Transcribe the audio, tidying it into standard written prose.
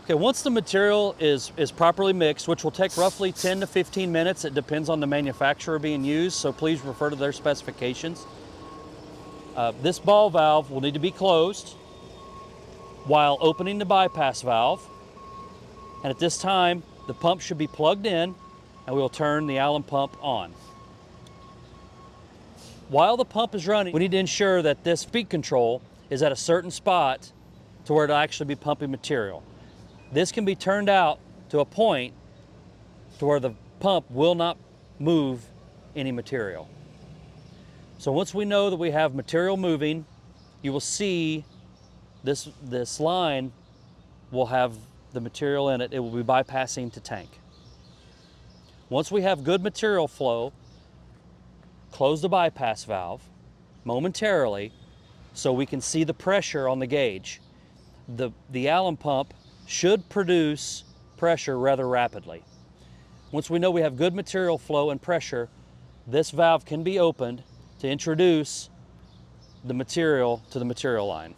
Okay, once the material is properly mixed, which will take roughly 10 to 15 minutes, it depends on the manufacturer being used, so please refer to their specifications. This ball valve will need to be closed while opening the bypass valve. And at this time, the pump should be plugged in and we will turn the Alum pump on. While the pump is running, we need to ensure that this feed control is at a certain spot to where it'll actually be pumping material. This can be turned out to a point to where the pump will not move any material. So once we know that we have material moving, you will see this line will have the material in it. It will be bypassing to tank. Once we have good material flow, close the bypass valve momentarily so we can see the pressure on the gauge. The Alum pump should produce pressure rather rapidly. Once we know we have good material flow and pressure, this valve can be opened to introduce the material to the material line.